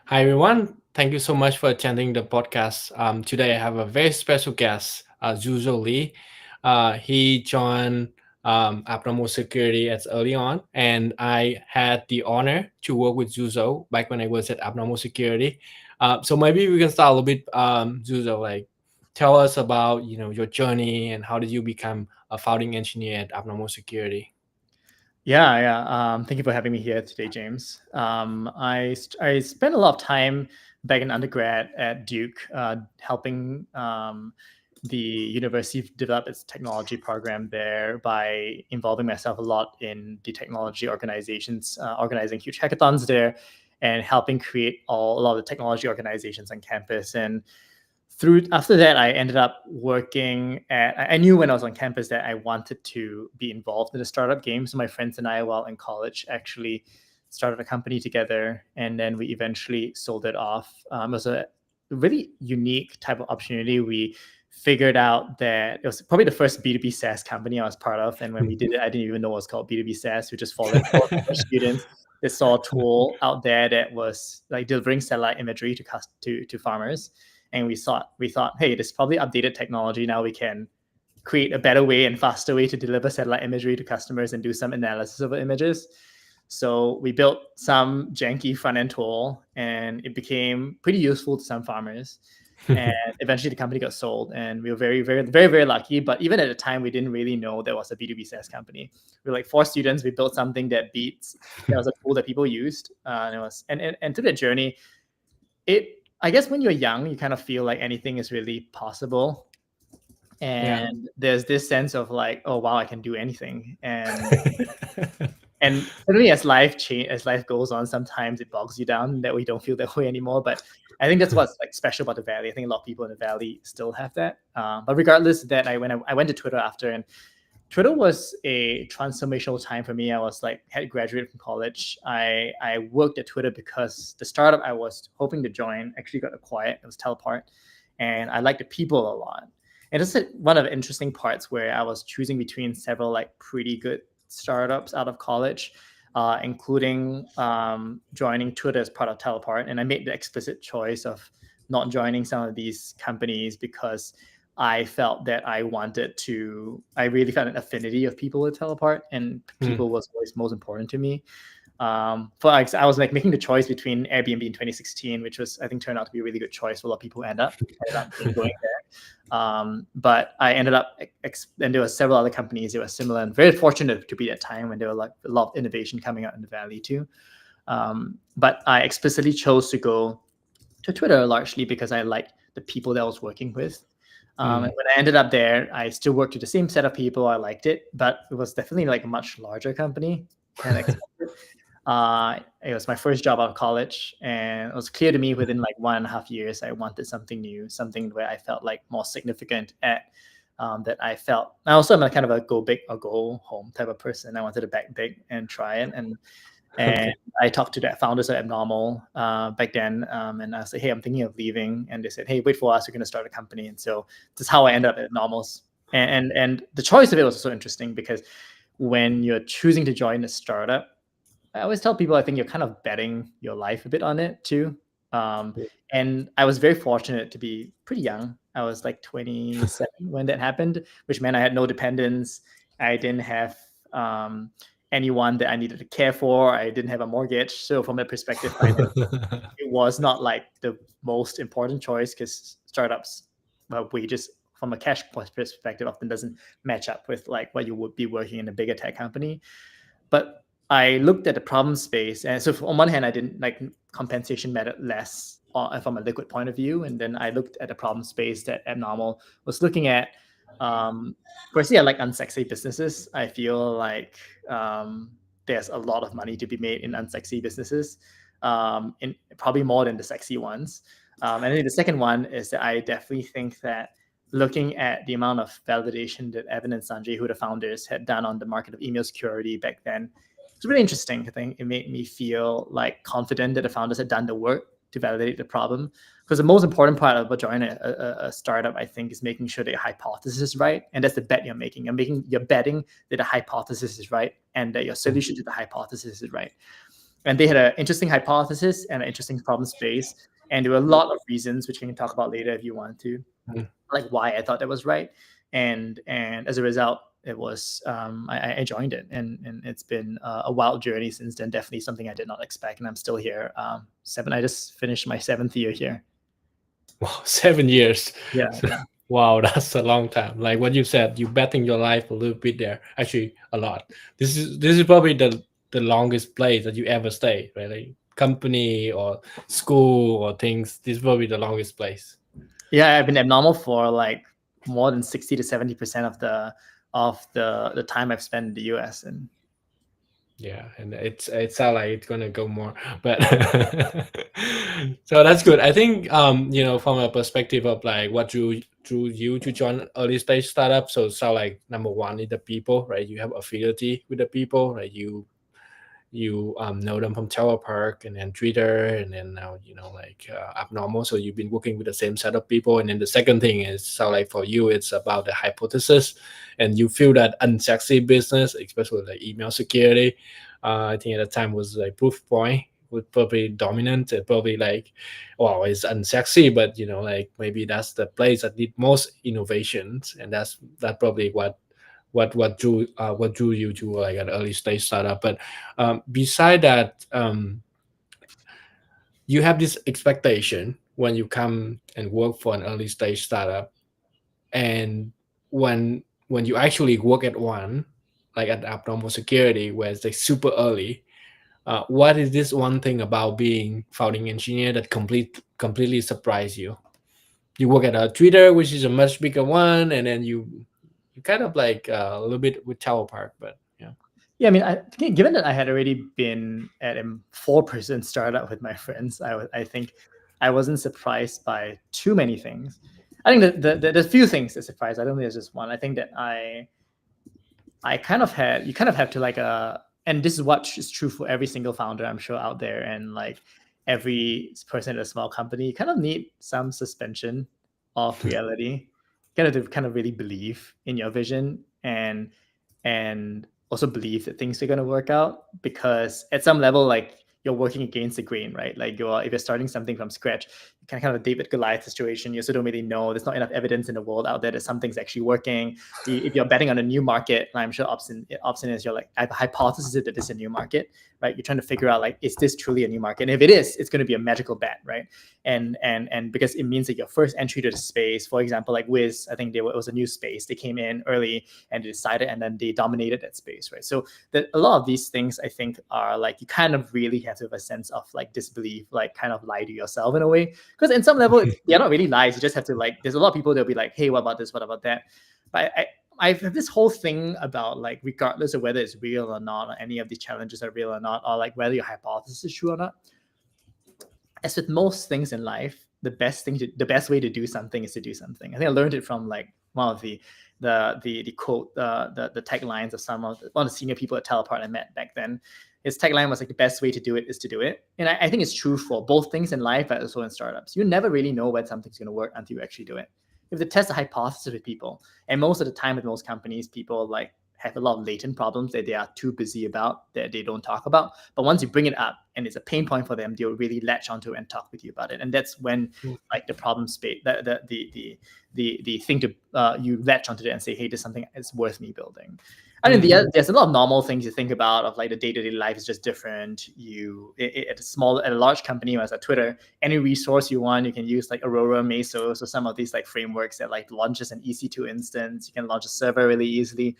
Hi, everyone. Thank you so much for attending the podcast. Today, I have a very special guest, Yu Zhou Lee. He joined Abnormal Security as early on, and I had the honor to work with Zhou back when I was at Abnormal Security. So maybe we can start a little bit, Zhou, like tell us about your journey and how did you become a founding engineer at Abnormal Security. Yeah, yeah. Thank you for having me here today, James. I spent a lot of time back in undergrad at Duke, helping the university develop its technology program there by involving myself a lot in the technology organizations, organizing huge hackathons there, and helping create a lot of the technology organizations on campus. And through after that, I ended up working at. I knew when I was on campus that I wanted to be involved in the startup game. So my friends and I, while in college, actually started a company together, and then we eventually sold it off. It was a really unique type of opportunity. We figured out that it was probably the first B2B SaaS company I was part of. And when we did it, I didn't even know it was called B2B SaaS. We just followed four college students that saw a tool out there that was like delivering satellite imagery to farmers, and we thought, hey, this is probably updated technology. Now we can create a better way and faster way to deliver satellite imagery to customers and do some analysis of the images. So we built some janky front end tool, and it became pretty useful to some farmers. And eventually, the company got sold, and we were very, very, very, very lucky. But even at the time, we didn't really know there was a B2B SaaS company. We were like four students. We built something that beats. That was a tool that people used, and it was and through that journey, it I guess when you're young, you kind of feel like anything is really possible. Yeah. And there's this sense of like, oh wow, I can do anything. And certainly as life goes on, sometimes it bogs you down that we don't feel that way anymore. But I think that's what's like special about the Valley. I think a lot of people in the Valley still have that. But regardless of that, I went to Twitter after, and Twitter was a transformational time for me. I was like had graduated from college. I worked at Twitter because the startup I was hoping to join actually got acquired. It was Teleport, and I liked the people a lot. And this is one of the interesting parts where I was choosing between several like pretty good startups out of college, including joining Twitter as part of Teleport. And I made the explicit choice of not joining some of these companies because I felt that I really felt an affinity of people with Teleport, and Mm. people was always most important to me. I was like making the choice between Airbnb in 2016, which was I think turned out to be a really good choice for a lot of people who ended up going there. But I ended up and there were several other companies that were similar, and very fortunate to be at a time when there were like a lot of innovation coming out in the Valley too. But I explicitly chose to go to Twitter largely because I liked the people that I was working with. And Mm. when I ended up there, I still worked with the same set of people. I liked it, but it was definitely like a much larger company than I expected. It was my first job out of college, and it was clear to me within like 1.5 years I wanted something new, something where I felt like more significant at. That I felt. I also am a kind of a go big or go home type of person. I wanted to back big and try it, and Okay. I talked to the founders of Abnormal back then, and I said, "Hey, I'm thinking of leaving." And they said, "Hey, wait for us. We're going to start a company." And so this is how I ended up at Abnormals. And the choice of it was so interesting because when you're choosing to join a startup, I always tell people I think you're kind of betting your life a bit on it too. Um, and I was very fortunate to be pretty young. I was like 27 when that happened, which meant I had no dependents. I didn't have anyone that I needed to care for. I didn't have a mortgage. So from that perspective, it was not like the most important choice because startups, well, wages from a cash perspective often doesn't match up with like what you would be working in a bigger tech company. But I looked at the problem space, and so on one hand, I didn't like compensation mattered less from a liquid point of view, and then I looked at the problem space that Abnormal was looking at. Um, Firstly, I like unsexy businesses. I feel like there's a lot of money to be made in unsexy businesses, in probably more than the sexy ones. And then the second one is that I definitely think that looking at the amount of validation that Evan and Sanjay, who are the founders, had done on the market of email security back then, it's really interesting. I think it made me feel like confident that the founders had done the work to validate the problem. Because the most important part about joining a startup, I think, is making sure that your hypothesis is right, and that's the bet you're making. You're betting that the hypothesis is right and that your solution to the hypothesis is right. And they had an interesting hypothesis and an interesting problem space. And there were a lot of reasons, which we can talk about later if you want to, Mm. like why I thought that was right. And as a result, it was I joined it, and it's been a wild journey since then. Definitely something I did not expect, and I'm still here. I just finished my 7th year here. Wow, 7 years. Yeah, yeah. Wow, that's a long time. Like what you said, you betting your life a little bit there. Actually, a lot. This is probably the longest place that you ever stay, right? Like company or school or things. This is probably the longest place. Yeah, I've been abnormal for like more than 60 to 70% of the time I've spent in the US. And Yeah, and it sounds like it's gonna go more, but so that's good. I think from a perspective of like what drew you to join early stage startup. So it sound like number one is the people, right? You have affinity with the people, right? You know them from Tower Park and then Twitter and then now like abnormal. So you've been working with the same set of people. And then the second thing is so like for you it's about the hypothesis, and you feel that unsexy business, especially like email security. I think at the time was like proof point was probably dominant and probably like, wow, it's unsexy, but like maybe that's the place that did most innovations, and that probably what drew you to like an early stage startup. But beside that, you have this expectation when you come and work for an early stage startup, and when you actually work at one, like at abnormal security where it's like super early, what is this one thing about being founding engineer that completely surprised you? You work at a Twitter, which is a much bigger one, and then you kind of like a little bit with Tower Park, but yeah. yeah, I mean, given that I had already been at a 4-person startup with my friends, I think I wasn't surprised by too many things. I think that there's few things that surprised. I don't think there's just one. I think that you kind of have to like and this is what is true for every single founder I'm sure out there, and like every person at a small company, you kind of need some suspension of reality. You kind of to kind of really believe in your vision, and also believe that things are going to work out, because at some level, like, you're working against the grain, right? Like, if you're starting something from scratch, you kind of a David Goliath situation. You also don't really know. There's not enough evidence in the world out there that something's actually working. If you're betting on a new market, and I'm sure Opsin is, you're like, I have a hypothesis that this is a new market, right? You're trying to figure out, like, is this truly a new market? And if it is, it's going to be a magical bet, right? And because it means that your first entry to the space, for example, like Wiz, I think it was a new space. They came in early and they decided, and then they dominated that space, right? So that a lot of these things, I think, are like, you kind of really have to have a sense of like disbelief, like kind of lie to yourself in a way, because in some level they're not really lies. You just have to, like, there's a lot of people that'll be like, hey, what about this, what about that? But I have this whole thing about, like, regardless of whether it's real or not, or any of these challenges are real or not, or like whether your hypothesis is true or not, as with most things in life, the best way to do something is to do something. I think I learned it from like one of the quote, the taglines of one of the senior people at Teleport I met back then. His tagline was like, the best way to do it is to do it. And I think it's true for both things in life, but also in startups. You never really know when something's going to work until you actually do it. You have to test a hypothesis with people. And most of the time with most companies, people like have a lot of latent problems that they are too busy about, that they don't talk about. But once you bring it up and it's a pain point for them, they'll really latch onto it and talk with you about it. And that's when, like, the problem space, the thing to you latch onto it and say, hey, there's something that's worth me building. I mean, there's a lot of normal things you think about, of like the day-to-day life is just different. At a large company as a Twitter, any resource you want, you can use like Aurora, Mesos, or some of these like frameworks that like launches an EC2 instance. You can launch a server really easily.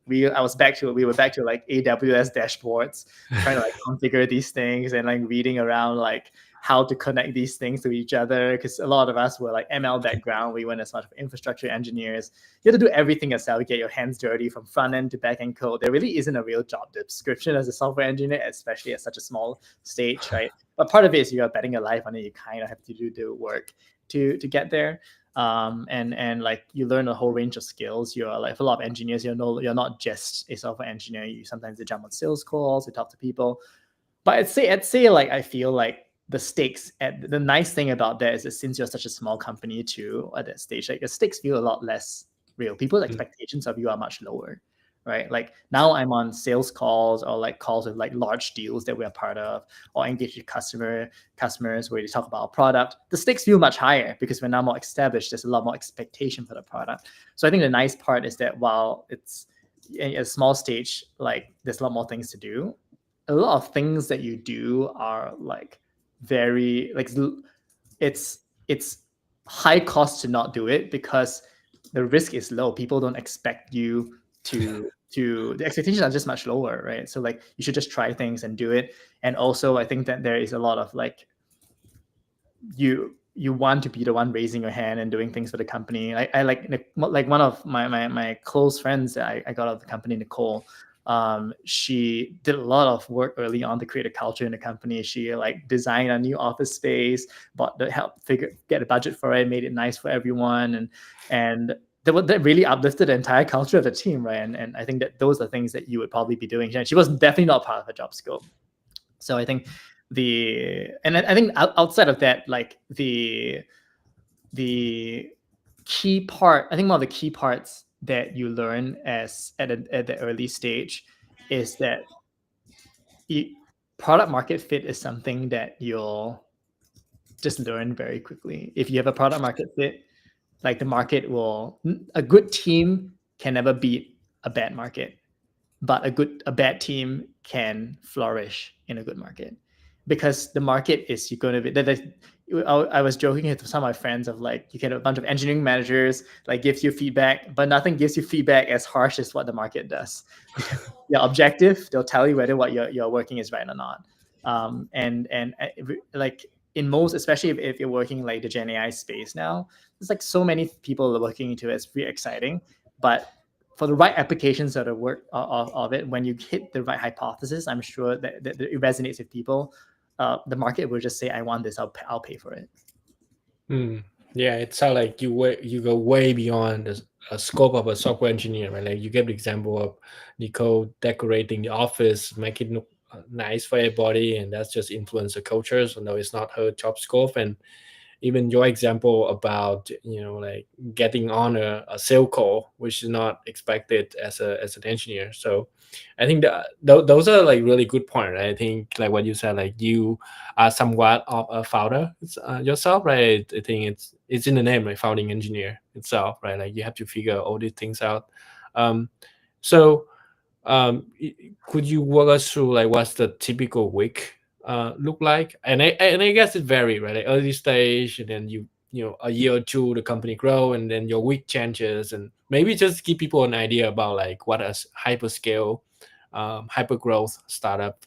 We were back to like AWS dashboards, trying to like configure these things and like reading around like how to connect these things to each other, because a lot of us were like ML background. We weren't as much of infrastructure engineers. You have to do everything yourself. You get your hands dirty from front end to back end code. There really isn't a real job description as a software engineer, especially at such a small stage, right? But part of it is you're betting your life on it. You kind of have to do the work to get there. And like, you learn a whole range of skills. You're like, for a lot of engineers, you're not just a software engineer. You sometimes you jump on sales calls, you talk to people. But I'd say like, I feel like the nice thing about that is that since you're such a small company too, at that stage, like, your stakes feel a lot less real. People's expectations of you are much lower, right? Like now I'm on sales calls or like calls with like large deals that we're part of, or engage with customers where they talk about our product. The stakes feel much higher because we're now more established. There's a lot more expectation for the product. So I think the nice part is that while it's a small stage, like there's a lot more things to do. A lot of things that you do are like very like it's high cost to not do it because the risk is low. People don't expect you to the expectations are just much lower, right? So like you should just try things and do it. And also I think that there is a lot of like you want to be the one raising your hand and doing things for the company. I like one of my close friends that I got out of the company, Nicole. She did a lot of work early on to create a culture in the company. She like designed a new office space, bought the help get a budget for it, made it nice for everyone, and that really uplifted the entire culture of the team, right? And I think that those are things that you would probably be doing. And she was definitely not part of her job scope. So I think I think outside of that, like the key part, I think one of the key parts that you learn at the early stage is that product market fit is something that you'll just learn very quickly. If you have a product market fit, like the market will, a good team can never beat a bad market, but a bad team can flourish in a good market because the market is you're going to be. I was joking with some of my friends of like you get a bunch of engineering managers like gives you feedback, but nothing gives you feedback as harsh as what the market does because you're objective. They'll tell you whether what you're working is right or not. And like in most, especially if you're working like the Gen AI space now, there's like so many people working into it. It's pretty exciting, but for the right applications of the work of it, when you hit the right hypothesis, I'm sure that it resonates with people. The market will just say, "I want this. I'll pay for it." Yeah, it sounds like you go way beyond the scope of a software engineer, right? Like you gave the example of Nicole decorating the office, make it look nice for everybody, and that's just influence the culture. So no, it's not her job scope. And even your example about like getting on a sale call, which is not expected as an engineer. So I think that those are like really good point, right? I think like what you said, like you are somewhat of a founder yourself, right? I think it's in the name, like founding engineer itself, right? Like you have to figure all these things out. um so could you walk us through like what's the typical week look like? And I guess it vary, right? Like early stage, and then a year or two the company grow, and then your week changes, and maybe just give people an idea about like what a hyperscale, hyper growth startup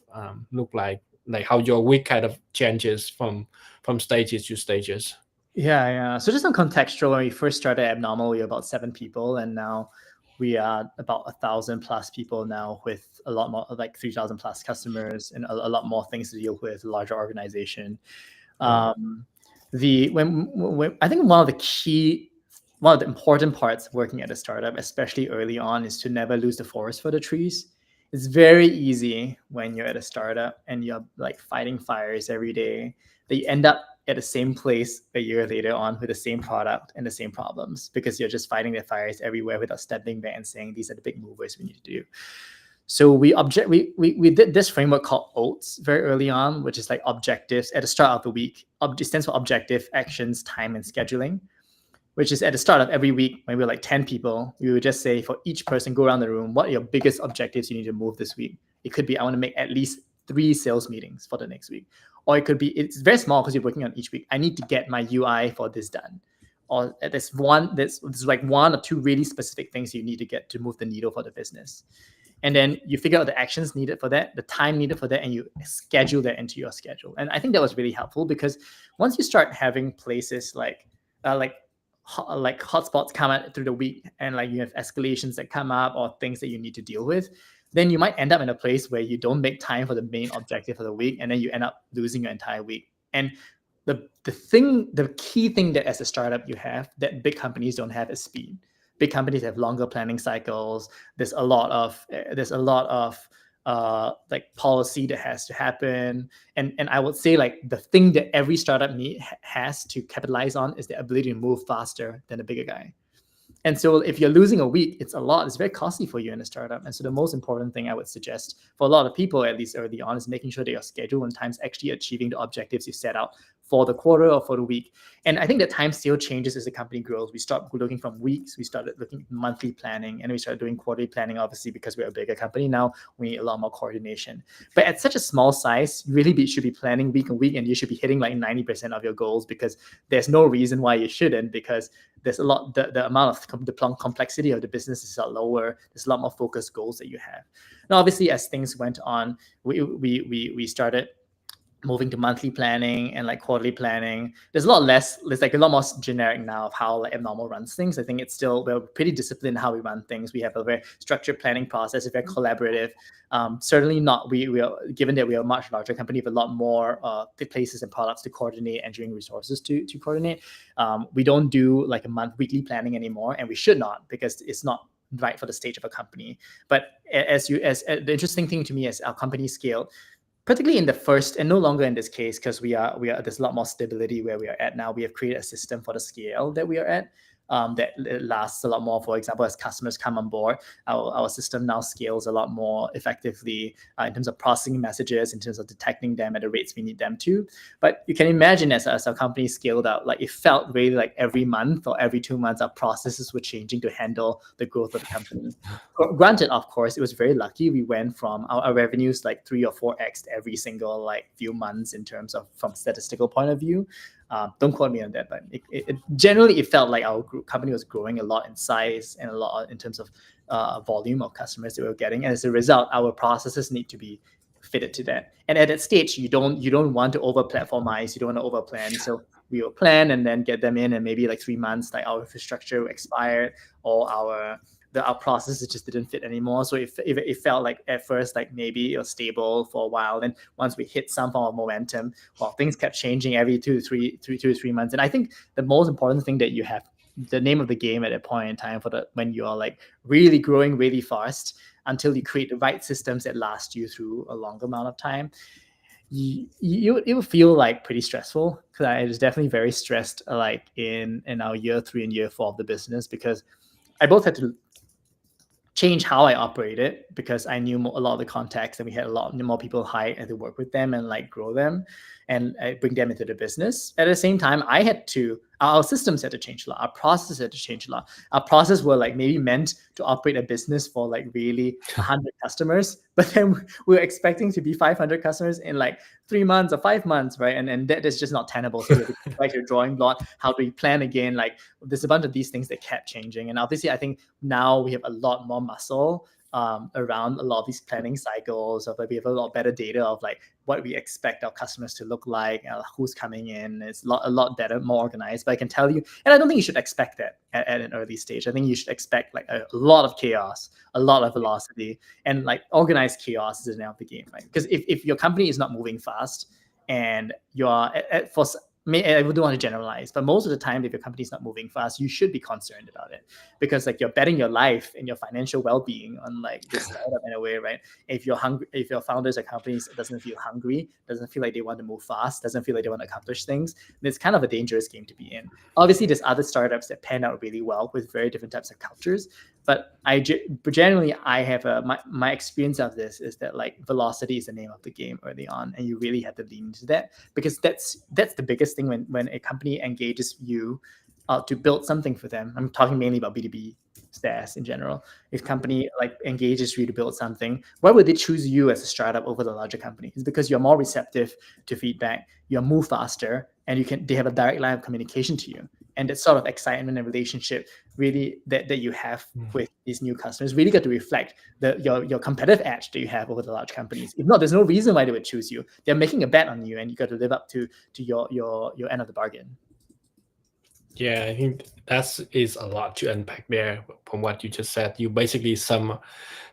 look like how your week kind of changes from stages to stages. Yeah. So just some contextual, when we first started Abnormal, we were about 7 people, and now we are about 1,000 plus people now, with a lot more, like 3,000 plus customers, and a lot more things to deal with. Larger organization. Wow. When I think one of the important parts of working at a startup, especially early on, is to never lose the forest for the trees. It's very easy when you're at a startup and you're like fighting fires every day that you end up at the same place a year later on with the same product and the same problems because you're just fighting the fires everywhere without stepping back and saying these are the big movers we need to do. So we did this framework called OATS very early on, which is like objectives at the start of the week. It stands for objective, actions, time, and scheduling, which is at the start of every week when we're like 10 people, we would just say for each person, go around the room, what are your biggest objectives you need to move this week? It could be, I want to make at least 3 sales meetings for the next week. Or it could be, it's very small because you're working on each week. I need to get my UI for this done. Or there's like 1 or 2 really specific things you need to get to move the needle for the business. And then you figure out the actions needed for that, the time needed for that, and you schedule that into your schedule. And I think that was really helpful because once you start having places like hotspots come out through the week, and like you have escalations that come up or things that you need to deal with, then you might end up in a place where you don't make time for the main objective for the week, and then you end up losing your entire week. And the key thing that as a startup you have that big companies don't have is speed. Big companies have longer planning cycles. There's a lot of like policy that has to happen. And I would say like the thing that every startup has to capitalize on is the ability to move faster than a bigger guy. And so if you're losing a week, it's a lot. It's very costly for you in a startup. And so the most important thing I would suggest for a lot of people, at least early on, is making sure that your schedule and time's actually achieving the objectives you set out for the quarter or for the week. And I think that time still changes as the company grows. We stopped looking from weeks, we started looking at monthly planning, and we started doing quarterly planning, obviously, because we're a bigger company now. We need a lot more coordination. But at such a small size, you really should be planning week and week, and you should be hitting like 90% of your goals, because there's no reason why you shouldn't, because there's a lot, the amount of the complexity of the business is a lot lower. There's a lot more focused goals that you have. Now, obviously, as things went on, we started moving to monthly planning and like quarterly planning. There's a lot less, there's like a lot more generic now of how like Abnormal runs things. I think it's still, we're pretty disciplined in how we run things. We have a very structured planning process, a very collaborative. Certainly not, we are, given that we are a much larger company with a lot more places and products to coordinate, engineering resources to coordinate. We don't do like a weekly planning anymore, and we should not, because it's not right for the stage of a company. But as the interesting thing to me, as our company scaled, particularly in the first, and no longer in this case, because we are there's a lot more stability where we are at now. We have created a system for the scale that we are at, that lasts a lot more. For example, as customers come on board, our system now scales a lot more effectively in terms of processing messages, in terms of detecting them at the rates we need them to. But you can imagine, as our company scaled out, like it felt really like every month or every 2 months, our processes were changing to handle the growth of the company. Granted, of course, it was very lucky. We went from our revenues like 3 or 4x every single like few months in terms of from statistical point of view. Don't quote me on that, but generally it felt like our company was growing a lot in size and a lot in terms of volume of customers that we were getting. And as a result, our processes need to be fitted to that. And at that stage, you don't want to over platformize, you don't want to over plan. So we will plan and then get them in, and maybe like 3 months, like our infrastructure expired, or our processes just didn't fit anymore. So it felt like at first like maybe it was stable for a while. Then once we hit some form of momentum, well, things kept changing every 2 to 3 months. And I think the most important thing that you have, the name of the game at that point in time, when you are like really growing really fast, until you create the right systems that last you through a longer amount of time, it will feel like pretty stressful. Because I was definitely very stressed like in our year 3 and year 4 of the business, because I both had to change how I operated, because I knew a lot of the context, and we had a lot more people hired and to work with them and like grow them and bring them into the business. At the same time, our systems had to change a lot. Our processes had to change a lot. Our processes were like maybe meant to operate a business for like really 100 customers, but then we were expecting to be 500 customers in like 3 months or 5 months, right? And that is just not tenable. So we have to go back to your drawing board. How do we plan again? Like there's a bunch of these things that kept changing. And obviously, I think now we have a lot more muscle around a lot of these planning cycles, of like we have a lot better data of like what we expect our customers to look like, who's coming in. It's a lot better, more organized. But I can tell you, and I don't think you should expect that at an early stage. I think you should expect like a lot of chaos, a lot of velocity, and like organized chaos is the name of the game, right? Because if your company is not moving fast, and you're I don't want to generalize, but most of the time, if your company is not moving fast, you should be concerned about it, because like you're betting your life and your financial well-being on like this startup in a way, right? If you're hungry, if your founders or companies doesn't feel hungry, doesn't feel like they want to move fast, doesn't feel like they want to accomplish things, then it's kind of a dangerous game to be in. Obviously, there's other startups that pan out really well with very different types of cultures, but generally I have my experience of this is that like velocity is the name of the game early on, and you really have to lean into that, because that's the biggest thing when a company engages you to build something for them. I'm talking mainly about B2B SaaS in general. If company like engages you to build something, why would they choose you as a startup over the larger company? It's because you're more receptive to feedback, you move faster, and they have a direct line of communication to you. And that sort of excitement and relationship really that you have with these new customers really got to reflect your competitive edge that you have over the large companies. If not, there's no reason why they would choose you. They're making a bet on you, and you got to live up to your end of the bargain. Yeah, I think that is a lot to unpack there from what you just said. You basically some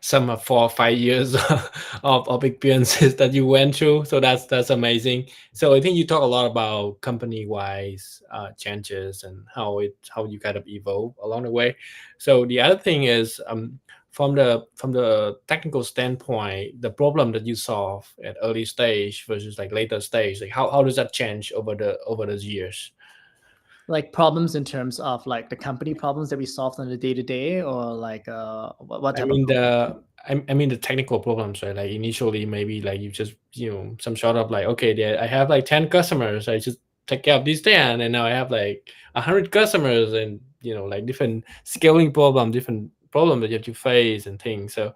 4 or 5 years of experiences that you went through. So that's amazing. So I think you talk a lot about company wise changes and how you kind of evolve along the way. So the other thing is from the technical standpoint, the problem that you solve at early stage versus like later stage, like how does that change over those years? Like problems in terms of like the company problems that we solved on the day to day, or like what I type of mean problem? I mean the technical problems, right? Like initially, maybe like you just some sort of like, okay, there I have like 10 customers, I just take care of these 10, and now I have like 100 customers, and like different scaling problem, different problem that you have to face and things. So,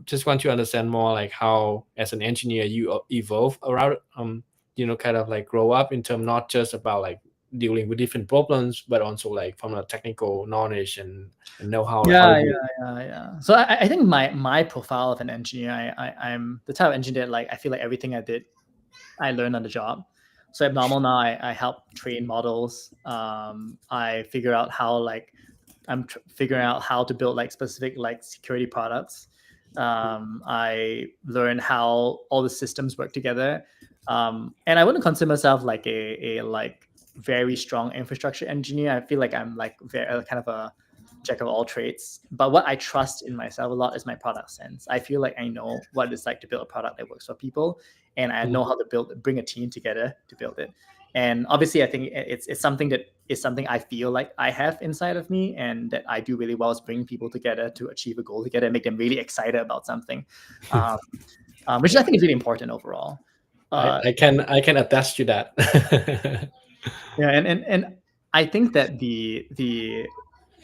just want to understand more like how, as an engineer, you evolve around, kind of like grow up in terms not just about like dealing with different problems, but also like from a technical knowledge and know how to Yeah, do it. yeah, yeah, yeah. So I think my profile of an engineer, I'm the type of engineer, like I feel like everything I did, I learned on the job. So abnormal now, I help train models. I figure out how like figuring out how to build like specific like security products. I learn how all the systems work together. And I wouldn't consider myself like a like very strong infrastructure engineer. I feel like I'm like very kind of a jack of all trades. But what I trust in myself a lot is my product sense. I feel like I know what it's like to build a product that works for people, and I know how to bring a team together to build it. And obviously, I think it's something that is something I feel like I have inside of me, and that I do really well is bring people together to achieve a goal together and make them really excited about something, um, which I think is really important overall. Uh, I can attest to that. yeah, and I think that the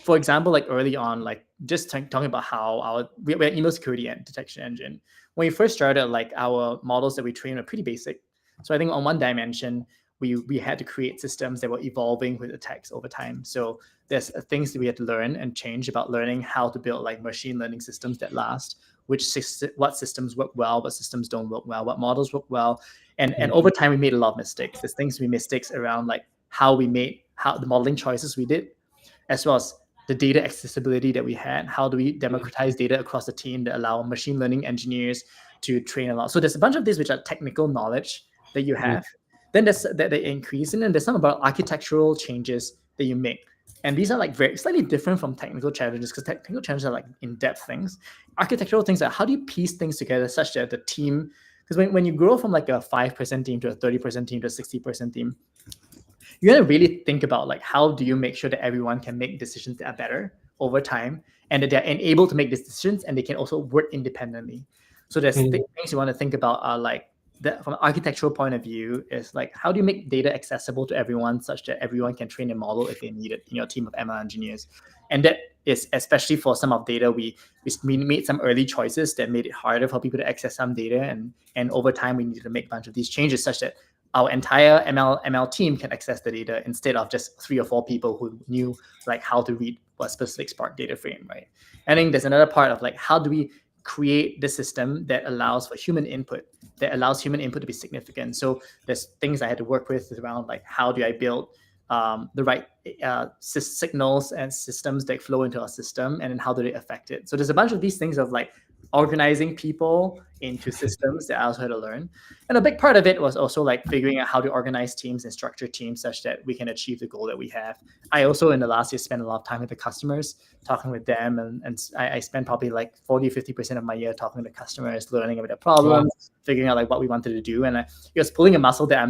for example, like early on, like just talking about how we're an email security and detection engine. When we first started, like our models that we trained were pretty basic. So I think on one dimension, we had to create systems that were evolving with attacks over time. So there's things that we had to learn and change about learning how to build like machine learning systems that last, what systems work well, what systems don't work well, what models work well. And over time we made a lot of mistakes. There's things we mistakes around like how we made how the modeling choices we did, as well as the data accessibility that we had. How do we democratize data across the team that allow machine learning engineers to train a lot? So there's a bunch of these which are technical knowledge that you have. Then there's that they increase, and then there's some about architectural changes that you make. And these are like very slightly different from technical challenges, because technical challenges are like in-depth things. Architectural things are how do you piece things together such that the team, because when you grow from like a 5% team to a 30% team to a 60% team, you got to really think about like how do you make sure that everyone can make decisions that are better over time, and that they're able to make these decisions and they can also work independently. So there's Mhm. things you want to think about are like that from an architectural point of view is like how do you make data accessible to everyone such that everyone can train a model if they need it in your team of ML engineers. And that is especially for some of data, we made some early choices that made it harder for people to access some data, and over time we needed to make a bunch of these changes such that our entire ML team can access the data instead of just 3 or 4 people who knew like how to read a specific Spark data frame, right? I think there's another part of like how do we create the system that allows for human input, that allows human input to be significant. So there's things I had to work with around like how do I build the right signals and systems that flow into our system, and then how do they affect it. So there's a bunch of these things of like organizing people into systems that I also had to learn. And a big part of it was also like figuring out how to organize teams and structure teams such that we can achieve the goal that we have. I also in the last year spent a lot of time with the customers, talking with them, and I spent probably like 40-50% of my year talking to customers, learning about their Wow. problems, figuring out like what we wanted to do. And it was pulling a muscle that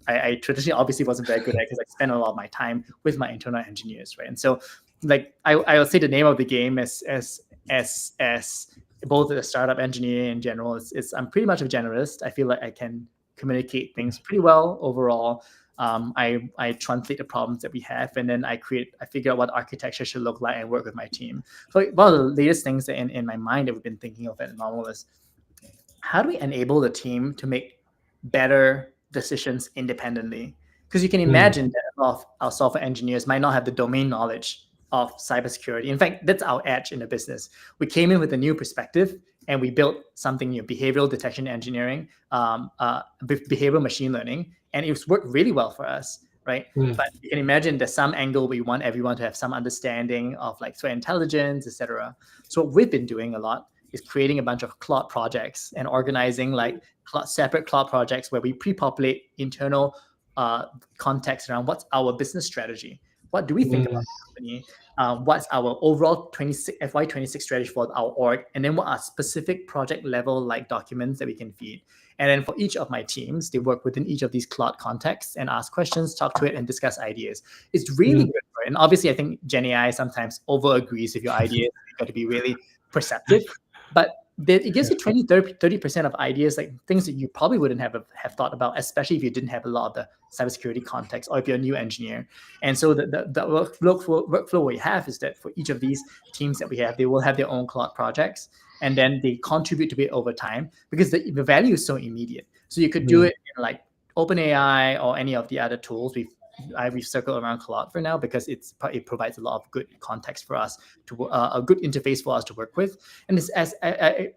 I traditionally obviously wasn't very good at, because I spent a lot of my time with my internal engineers, right? And so like I would say the name of the game as both as a startup engineer in general is I'm pretty much a generalist. I feel like I can communicate things pretty well overall. I translate the problems that we have, and then I figure out what architecture should look like and work with my team. So one of the latest things that in my mind that we've been thinking of at Normal is how do we enable the team to make better decisions independently? Because you can Mm. imagine that a lot of our software engineers might not have the domain knowledge of cybersecurity. In fact, that's our edge in the business. We came in with a new perspective and we built something new, behavioral detection engineering, behavioral machine learning, and it's worked really well for us, right? Mm. But you can imagine there's some angle we want everyone to have some understanding of like threat intelligence, etc. So what we've been doing a lot is creating a bunch of cloud projects and organizing like separate cloud projects where we pre-populate internal context around what's our business strategy, what do we think about Mm. the company, what's our overall FY26 strategy for our org, and then what are specific project level like documents that we can feed. And then for each of my teams, they work within each of these Claude contexts and ask questions, talk to it, and discuss ideas. It's really good for it. And obviously, I think Gen AI sometimes over agrees with your ideas. You've got to be really perceptive. But it gives you 20, 30% of ideas, like things that you probably wouldn't have thought about, especially if you didn't have a lot of the cybersecurity context or if you're a new engineer. And so the workflow we have is that for each of these teams that we have, they will have their own Claude projects, and then they contribute to it over time because the value is so immediate. So you could do it in like OpenAI or any of the other tools. We've circled around Claude for now because it provides a lot of good context for us to a good interface for us to work with, and it's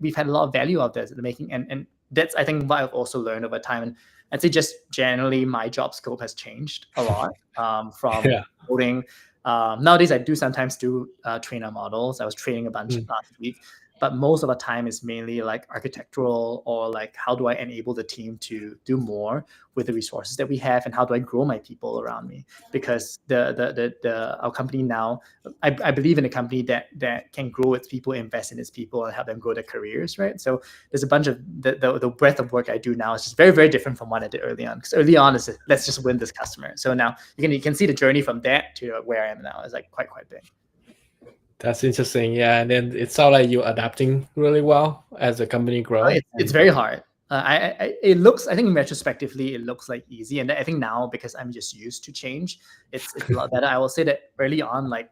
we've had a lot of value out there making, and that's I think what I've also learned over time. And I'd say just generally my job scope has changed a lot from coding. Nowadays I do sometimes do trainer models. I was training a bunch last week. But most of the time is mainly like architectural, or like how do I enable the team to do more with the resources that we have, and how do I grow my people around me? Because our company now, I believe in a company that can grow its people, invest in its people, and help them grow their careers, right? So there's a bunch of the breadth of work I do now is just very, very different from what I did early on. Because early on is let's just win this customer. So now you can see the journey from that to where I am now is like quite big. That's interesting. Yeah. And then it sounds like you're adapting really well as the company grows. It's very hard. It looks, I think retrospectively, it looks like easy. And I think now, because I'm just used to change, it's a lot better. I will say that early on, like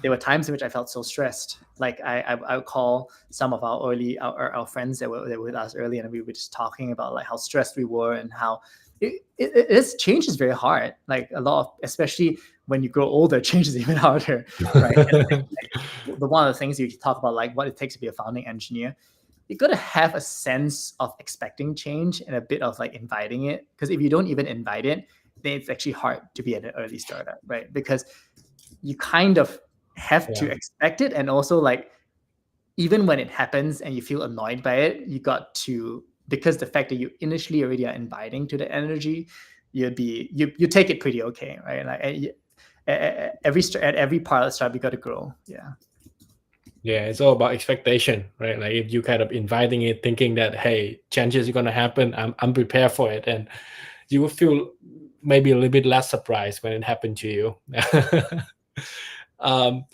there were times in which I felt so stressed. Like I would call some of our friends that were with us early, and we were just talking about like how stressed we were and how change is very hard. Like a lot of, especially when you grow older, change is even harder, right? One of the things you talk about, like what it takes to be a founding engineer, you got to have a sense of expecting change and a bit of like inviting it. Because if you don't even invite it, then it's actually hard to be at an early startup, right? Because you kind of have to expect it, and also like even when it happens and you feel annoyed by it, you got to, because the fact that you initially already are inviting to the energy, you take it pretty okay, right? Like at every part of the startup, you got to grow. Yeah, it's all about expectation, right? Like if you kind of inviting it, thinking that hey, changes are gonna happen, I'm prepared for it, and you will feel maybe a little bit less surprised when it happened to you.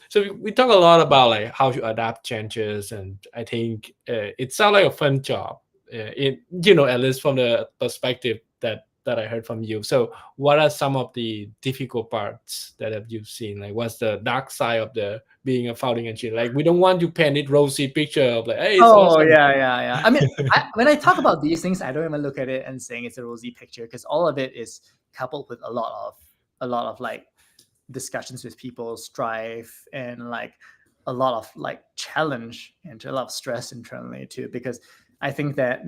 So we talk a lot about like how to adapt changes, and I think it sounds like a fun job. At least from the perspective that I heard from you. So what are some of the difficult parts that have you seen? Like what's the dark side of the being a founding engineer? Like we don't want to paint it rosy picture of like, hey, it's awesome. Yeah. I mean, when I talk about these things, I don't even look at it and saying it's a rosy picture, because all of it is coupled with a lot of like discussions with people, strife, and like a lot of like challenge and a lot of stress internally too, because I think that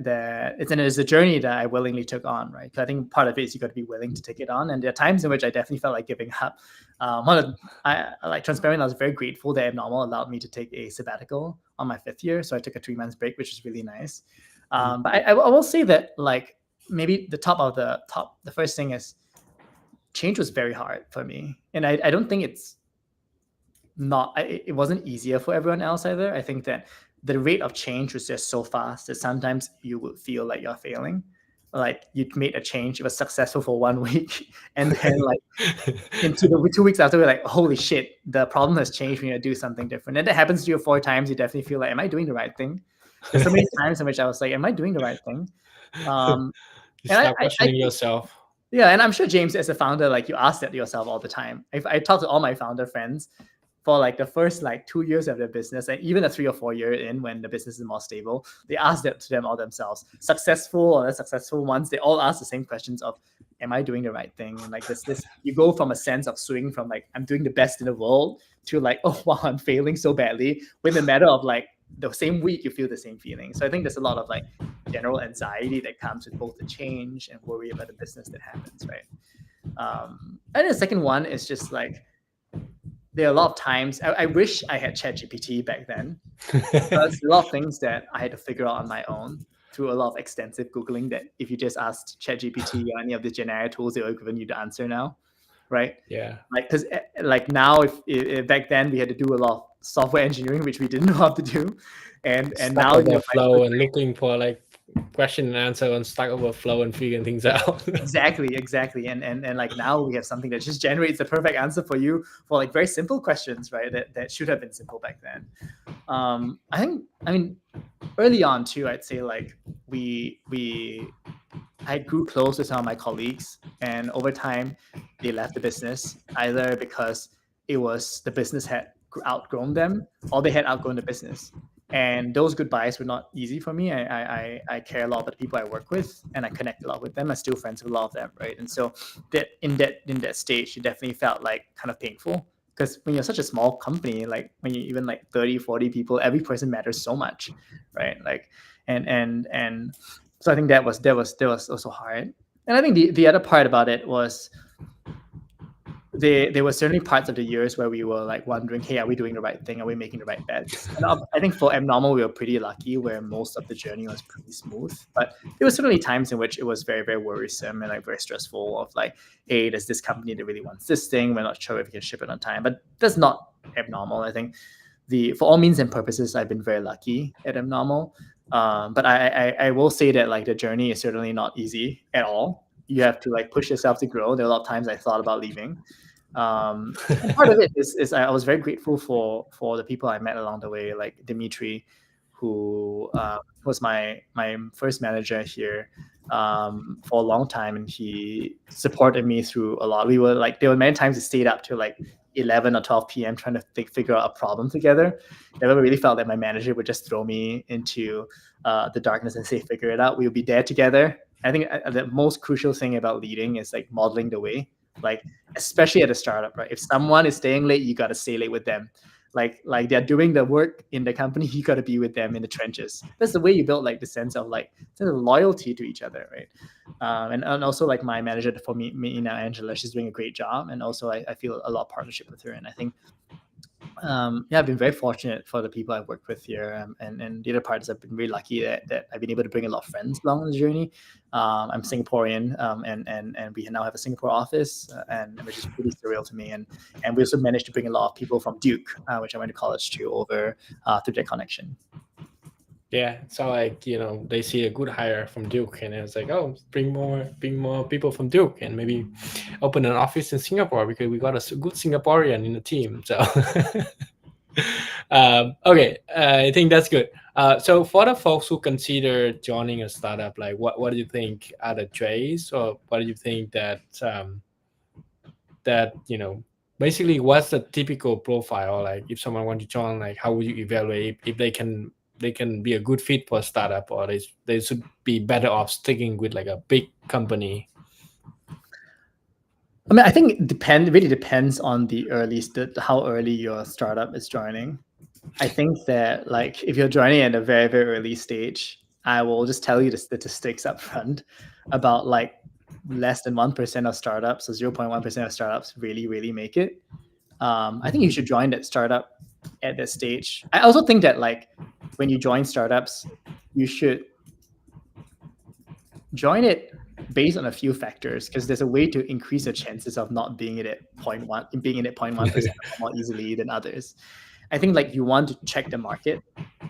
it's a journey that I willingly took on, right? So I think part of it is you got to be willing to take it on, and there are times in which I definitely felt like giving up. Like transparent, I was very grateful that Abnormal allowed me to take a sabbatical on my 5th year, so I took a 3-month break, which is really nice. But I will say that like maybe the first thing is change was very hard for me, and I don't think it wasn't easier for everyone else either. I think that the rate of change was just so fast that sometimes you would feel like you're failing. Like you made a change, it was successful for 1 week, and then like into the 2 weeks after, we're like, holy shit, the problem has changed. We need to do something different. And that happens to you 4 times. You definitely feel like, am I doing the right thing? There's so many times in which I was like, am I doing the right thing? You start questioning yourself. Yeah, and I'm sure, James, as a founder, like you ask that yourself all the time. I talk to all my founder friends for like the first like 2 years of their business, and even a 3 or 4 year in when the business is more stable, they ask that to them all themselves. Successful or less successful ones, they all ask the same questions of, am I doing the right thing? And like this, you go from a sense of swing from like, I'm doing the best in the world to like, oh wow, I'm failing so badly. Within a matter of like the same week, you feel the same feeling. So I think there's a lot of like general anxiety that comes with both the change and worry about the business that happens, right? And the second one is just like, there are a lot of times I wish I had ChatGPT back then. There's a lot of things that I had to figure out on my own through a lot of extensive Googling, that if you just asked ChatGPT or any of the generic tools, they would have given you the answer now, right? Yeah. Like, because like now, if back then we had to do a lot of software engineering, which we didn't know how to do, and now the flow and looking for like question and answer on Stack Overflow and figuring things out. Exactly. And like now we have something that just generates the perfect answer for you for like very simple questions, right? That should have been simple back then. I mean, early on too, I'd say like I grew close with some of my colleagues, and over time, they left the business either because the business had outgrown them, or they had outgrown the business. And those goodbyes were not easy for me. I care a lot about the people I work with, and I connect a lot with them. I'm still friends with a lot of them, right? And so that stage, it definitely felt like kind of painful, because when you're such a small company, like when you even like 30, 40 people, every person matters so much, right? Like, and so I think that was also hard. And I think the other part about it was there were certainly parts of the years where we were like wondering, hey, are we doing the right thing? Are we making the right bets? And I think for Abnormal, we were pretty lucky where most of the journey was pretty smooth. But there were certainly times in which it was very, very worrisome and like very stressful of like, hey, there's this company that really wants this thing. We're not sure if we can ship it on time. But that's not Abnormal. I think for all means and purposes, I've been very lucky at Abnormal. But I will say that like the journey is certainly not easy at all. You have to like push yourself to grow. There are a lot of times I thought about leaving. And part of it is I was very grateful for the people I met along the way, like Dimitri, who was my first manager here for a long time, and he supported me through a lot. There were many times we stayed up till like 11 or 12 p.m. trying to figure out a problem together. Never really felt that my manager would just throw me into the darkness and say, figure it out. We would be there together. I think the most crucial thing about leading is like modeling the way, like especially at a startup, right? If someone is staying late, you got to stay late with them. Like they're doing the work in the company, you got to be with them in the trenches. That's the way you build like the sense of loyalty to each other, right? And also like my manager for me now, Angela, she's doing a great job, and also I feel a lot of partnership with her, and I think I've been very fortunate for the people I've worked with here, and the other part is I've been really lucky that I've been able to bring a lot of friends along the journey. I'm Singaporean, and we now have a Singapore office, and which is pretty surreal to me. And we also managed to bring a lot of people from Duke, which I went to college to, over through that connection. Yeah, so like they see a good hire from Duke, and it's like, oh, bring more people from Duke, and maybe open an office in Singapore because we got a good Singaporean in the team. So okay, I think that's good. So for the folks who consider joining a startup, like what do you think are the traits, or what do you think that basically what's the typical profile? Like if someone wants to join, like how would you evaluate if they can be a good fit for a startup, or they should be better off sticking with like a big company? I mean, I think it really depends on how early your startup is joining. I think that like if you're joining at a very, very early stage, I will just tell you the statistics up front about like less than 1% of startups, so 0.1% of startups really, really make it. I think you should join that startup at that stage. I also think that like when you join startups, you should join it based on a few factors, because there's a way to increase the chances of not being in it 0.1% more easily than others. I think like you want to check the market.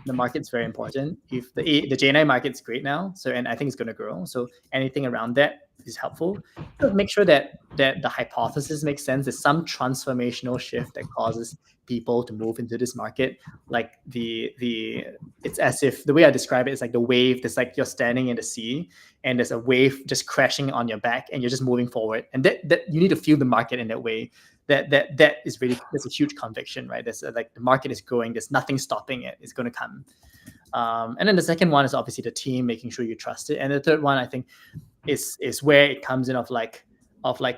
The market's very important. If the J&I market's great now, and I think it's going to grow, so anything around that is helpful. So make sure that the hypothesis makes sense. There's some transformational shift that causes people to move into this market. Like it's as if the way I describe it is like the wave. It's like you're standing in the sea, and there's a wave just crashing on your back, and you're just moving forward. And that you need to feel the market in that way. That is really, that's a huge conviction, right? There's like the market is growing. There's nothing stopping it. It's going to come. And then the second one is obviously the team, making sure you trust it. And the third one, I think, is where it comes in of like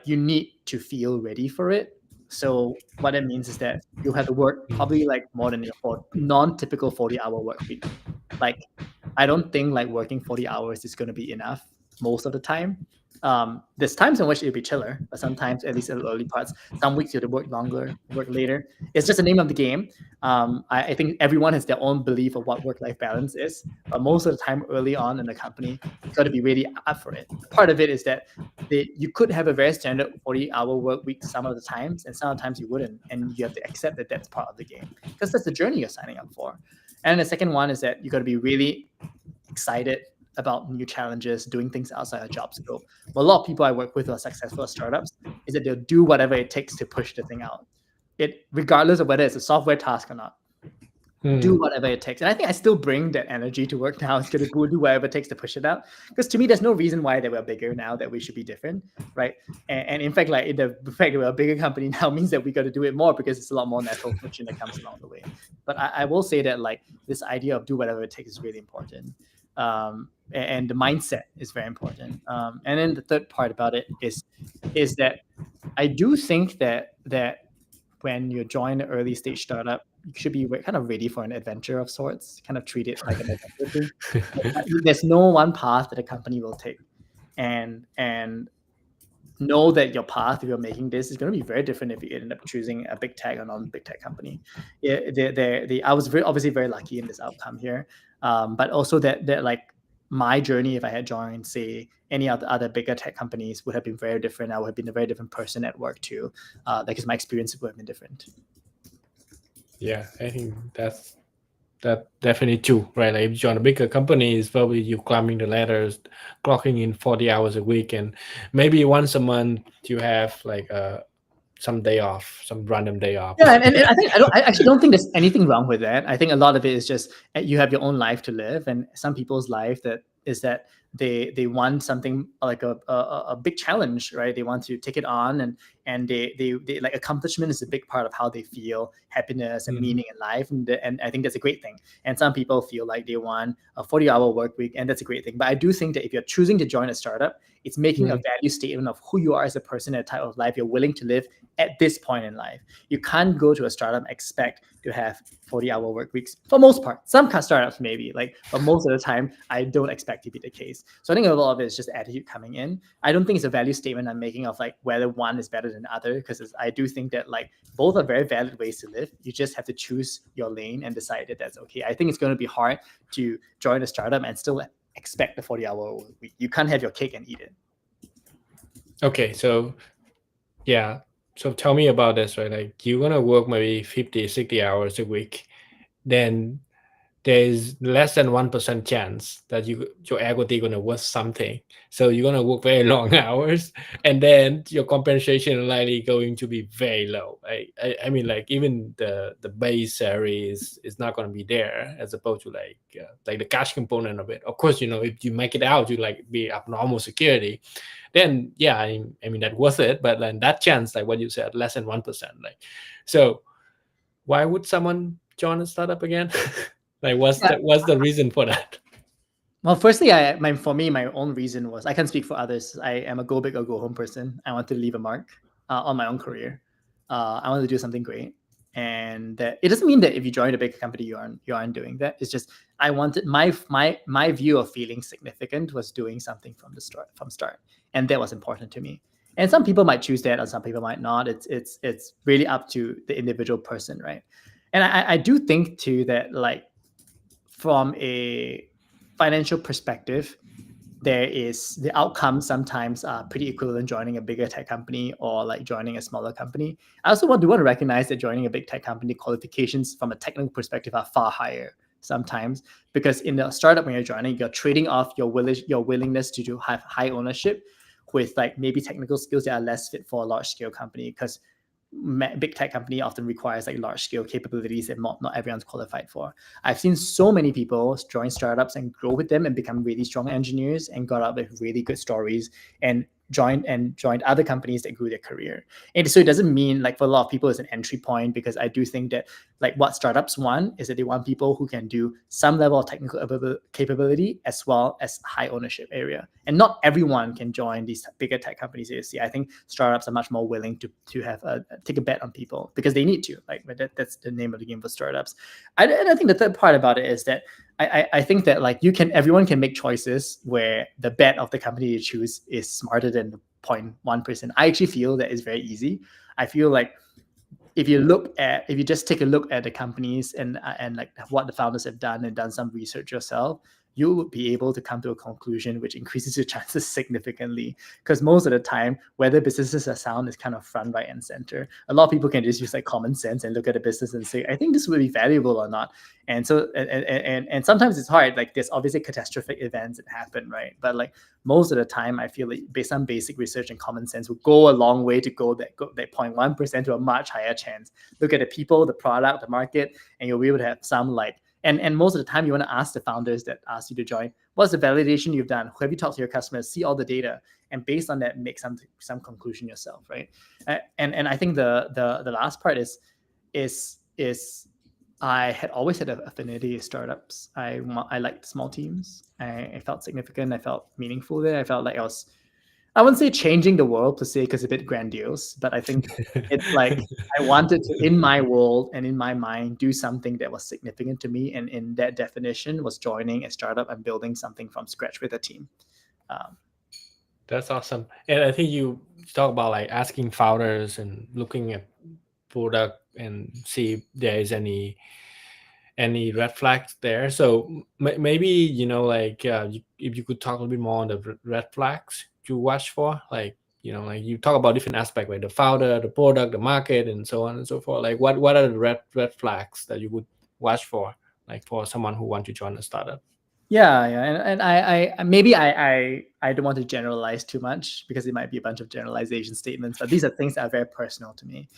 you need to feel ready for it. So what that means is that you have to work probably like more than your non-typical 40-hour work week. Like I don't think like working 40 hours is going to be enough most of the time. There's times in which it'll be chiller, but sometimes, at least in the early parts, some weeks you have to work longer, work later. It's just the name of the game. I think everyone has their own belief of what work-life balance is, but most of the time early on in the company, you got to be really up for it. Part of it is that you could have a very standard 40-hour work week some of the times, and some of the times you wouldn't, and you have to accept that that's part of the game, because that's the journey you're signing up for. And the second one is that you got to be really excited about new challenges, doing things outside our job scope. But a lot of people I work with who are successful at startups is that they'll do whatever it takes to push the thing out. It regardless of whether it's a software task or not, do whatever it takes. And I think I still bring that energy to work now. It's going to do whatever it takes to push it out. Because to me, there's no reason why that we're bigger now that we should be different, right? And in fact, like the fact that we're a bigger company now means that we got to do it more because it's a lot more natural friction that comes along the way. But I will say that like this idea of do whatever it takes is really important. And the mindset is very important. And then the third part about it is that I do think that when you join an early stage startup, you should be kind of ready for an adventure of sorts, kind of treat it like an adventure thing. There's no one path that a company will take. And know that your path, if you're making this, is going to be very different if you end up choosing a big tech or non-big tech company. I was obviously very lucky in this outcome here. But also that like my journey, if I had joined, say, any other bigger tech companies, would have been very different. I would have been a very different person at work too, because my experience would have been different. Yeah, I think that's definitely true, right? Like if you join a bigger company, it's probably you climbing the ladders, clocking in 40 hours a week, and maybe once a month you have like some day off, some random day off. Yeah, and I actually don't think there's anything wrong with that. I think a lot of it is just you have your own life to live, and some people's life that is that they want something like a big challenge, right? They want to take it on, and they like accomplishment is a big part of how they feel happiness and meaning in life, and I think that's a great thing. And some people feel like they want a 40-hour work week, and that's a great thing. But I do think that if you're choosing to join a startup, it's making a value statement of who you are as a person and the type of life you're willing to live at this point in life. You can't go to a startup and expect to have 40-hour work weeks for most part. Some startups maybe, but most of the time, I don't expect to be the case. So I think a lot of it is just attitude coming in. I don't think it's a value statement I'm making of like whether one is better than the other, because I do think that like both are very valid ways to live. You just have to choose your lane and decide that that's okay. I think it's going to be hard to join a startup and still expect the 40-hour week. You can't have your cake and eat it. Okay, so yeah. So tell me about this, right? Like you're gonna work maybe 50, 60 hours a week, then there's less than 1% chance that your equity gonna worth something. So you're gonna work very long hours, and then your compensation likely going to be very low. I mean, like even the base salary is not gonna be there, as opposed to like the cash component of it. Of course, if you make it out, you like be abnormal security, then yeah, I mean that worth it. But then that chance, like what you said, less than 1%. So why would someone join a startup again? Like what's the reason for that? Well, firstly, for me, my own reason was I can't speak for others. I am a go big or go home person. I want to leave a mark on my own career. I want to do something great, and it doesn't mean that if you join a big company you aren't doing that. It's just I wanted my view of feeling significant was doing something from start, and that was important to me. And some people might choose that, or some people might not. It's really up to the individual person, right? And I do think too that like from a financial perspective, there is the outcomes sometimes are pretty equivalent joining a bigger tech company or like joining a smaller company. I also want to recognize that joining a big tech company, qualifications from a technical perspective are far higher sometimes, because in the startup when you're joining, you're trading off your willingness to have high ownership with like maybe technical skills that are less fit for a large scale company, because big tech company often requires like large scale capabilities that not everyone's qualified for. I've seen so many people join startups and grow with them and become really strong engineers and got out with really good stories and joined other companies that grew their career. And so it doesn't mean like for a lot of people it's an entry point, because I do think that like what startups want is that they want people who can do some level of technical capability as well as high ownership area. And not everyone can join these bigger tech companies that you see. I think startups are much more willing to have take a bet on people because they need to. Like that's the name of the game for startups. And I think the third part about it is that I think that like everyone can make choices where the bet of the company you choose is smarter than the 0.1%. I actually feel that it's very easy. I feel like if you just take a look at the companies and like what the founders have done and done some research yourself, you'll be able to come to a conclusion which increases your chances significantly. Because most of the time, whether businesses are sound is kind of front, right, and center. A lot of people can just use like common sense and look at a business and say, I think this will be valuable or not. And so, and sometimes it's hard. Like there's obviously catastrophic events that happen, right? But like most of the time, I feel like based on basic research and common sense will go a long way to go that 0.1% to a much higher chance. Look at the people, the product, the market, and you'll be able to have some like, and most of the time you want to ask the founders that ask you to join, what's the validation you've done? Have you talked to your customers? See all the data, and based on that, make some conclusion yourself, right? And I think the last part is I had always had an affinity with startups. I liked small teams. I felt significant. I felt meaningful there. I felt like I wouldn't say changing the world per se, because it's a bit grandiose, but I think it's like I wanted to, in my world and in my mind, do something that was significant to me. And in that definition was joining a startup and building something from scratch with a team. Um, That's awesome. And I think you talk about like asking founders and looking at product and see if there is any red flags there. So maybe like if you could talk a little bit more on the red flags you watch for, like like you talk about different aspects, like the founder, the product, the market, and so on and so forth. Like what are the red flags that you would watch for, like for someone who want to join a startup? yeah, and I maybe I don't want to generalize too much because it might be a bunch of generalization statements, but these are things that are very personal to me.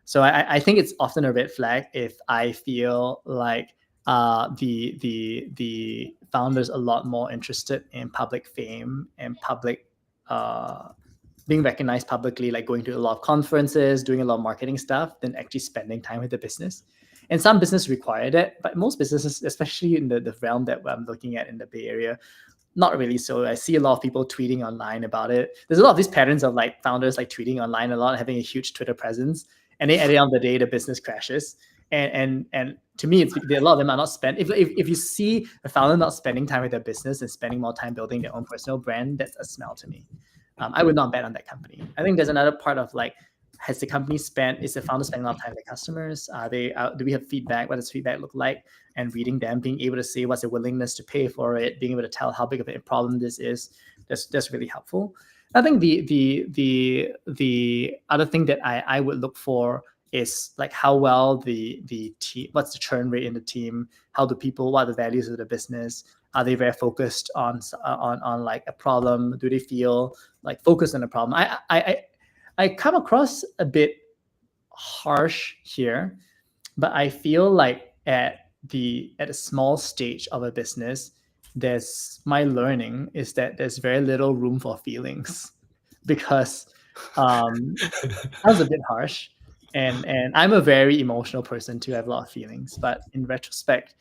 So I think it's often a red flag if I feel like the founders a lot more interested in public fame and public being recognized publicly, like going to a lot of conferences, doing a lot of marketing stuff, than actually spending time with the business. And some businesses require that, but most businesses, especially in the realm that I'm looking at in the Bay Area, not really. So I see a lot of people tweeting online about it. There's a lot of these patterns of like founders like tweeting online a lot, having a huge Twitter presence, and then at the end of the day, the business crashes. And to me, it's a lot of them are not spent. If you see a founder not spending time with their business and spending more time building their own personal brand, that's a smell to me. I would not bet on that company. I think there's another part of like, has the company spent, is the founder spending a lot of time with their customers? Do we have feedback? What does feedback look like? And reading them, being able to say what's their willingness to pay for it, being able to tell how big of a problem this is, that's really helpful. I think the other thing that I would look for is like how well the team, what's the churn rate in the team? How do people, what are the values of the business? Are they very focused on like a problem? Do they feel like focused on a problem? I come across a bit harsh here, but I feel like at a small stage of a business, my learning is that there's very little room for feelings, because that was a bit harsh. And I'm a very emotional person too. I have a lot of feelings, but in retrospect,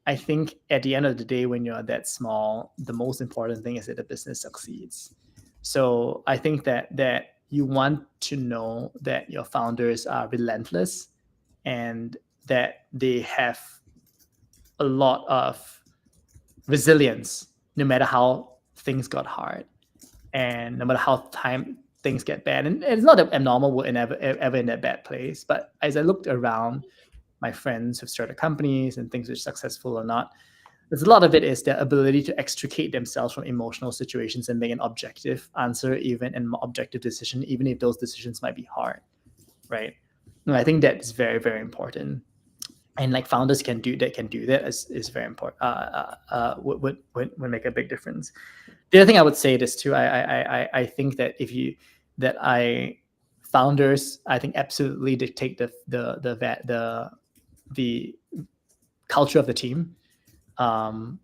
I think at the end of the day, when you're that small, the most important thing is that the business succeeds. So I think that you want to know that your founders are relentless and that they have a lot of resilience, no matter how things got hard and no matter how things get bad. And it's not that abnormal we're ever in that bad place. But as I looked around, my friends who've started companies and things which are successful or not, there's a lot of it is their ability to extricate themselves from emotional situations and make an objective answer, even an objective decision, even if those decisions might be hard, right? And I think that is very, very important. And like founders can do that is very important. Would make a big difference. The other thing I would say is too, I think that founders, I think, absolutely dictate the culture of the team.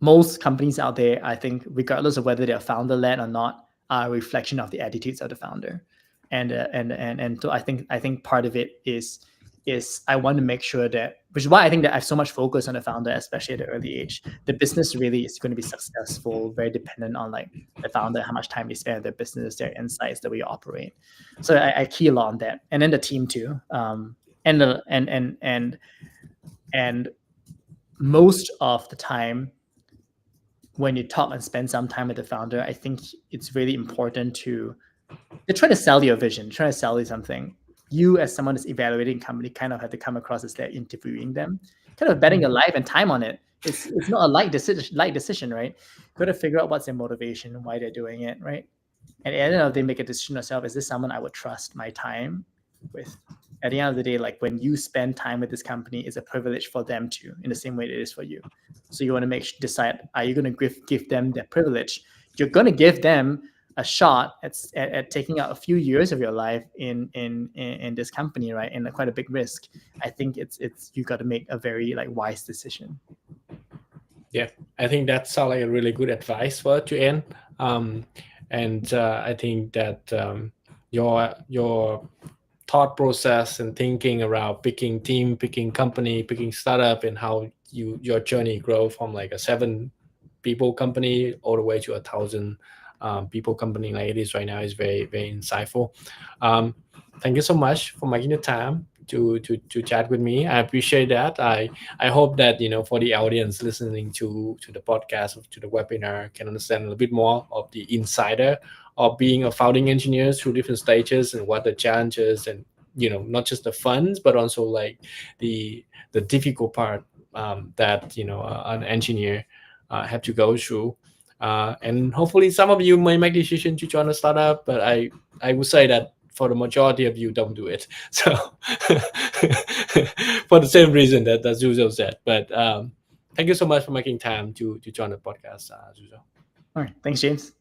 Most companies out there, I think, regardless of whether they're founder led or not, are a reflection of the attitudes of the founder. And so I think part of it is I want to make sure that, which is why I think that I have so much focus on the founder, especially at an early age. The business really is going to be successful, very dependent on like the founder, how much time they spend on their business, their insights, the way you operate. So I key a lot on that, and then the team too. And most of the time, when you talk and spend some time with the founder, I think it's really important they're trying to sell you a vision, trying to sell you something. You, as someone that's evaluating company, kind of have to come across as they're interviewing them, kind of betting your life and time on it. it's not a light decision, right? Got to figure out what's their motivation, why they're doing it, right? And at the end of the day, make a decision yourself. Is this someone I would trust my time with? At the end of the day, like when you spend time with this company, it's a privilege for them too, in the same way it is for you. So you want to decide: are you going to give them that privilege? You're going to give them a shot at taking out a few years of your life in this company, right? And quite a big risk. I think it's you got to make a very like wise decision. Yeah, I think that sounds like a really good advice for to end. Um, and I think that your thought process and thinking around picking team, picking company, picking startup, and how your journey grow from like a 7 people company all the way to 1,000 people company like it is right now is very very insightful. Um, Thank you so much for making the time to chat with me. I appreciate that. I hope that for the audience listening to the podcast or to the webinar can understand a little bit more of the insider of being a founding engineer through different stages and what the challenges and not just the funds but also like the the difficult part that an engineer have to go through. And hopefully some of you may make decision to join a startup, but I would say that for the majority of you don't do it. So for the same reason that Zuzho said. But thank you so much for making time to join the podcast, Zuzho. All right, thanks, James.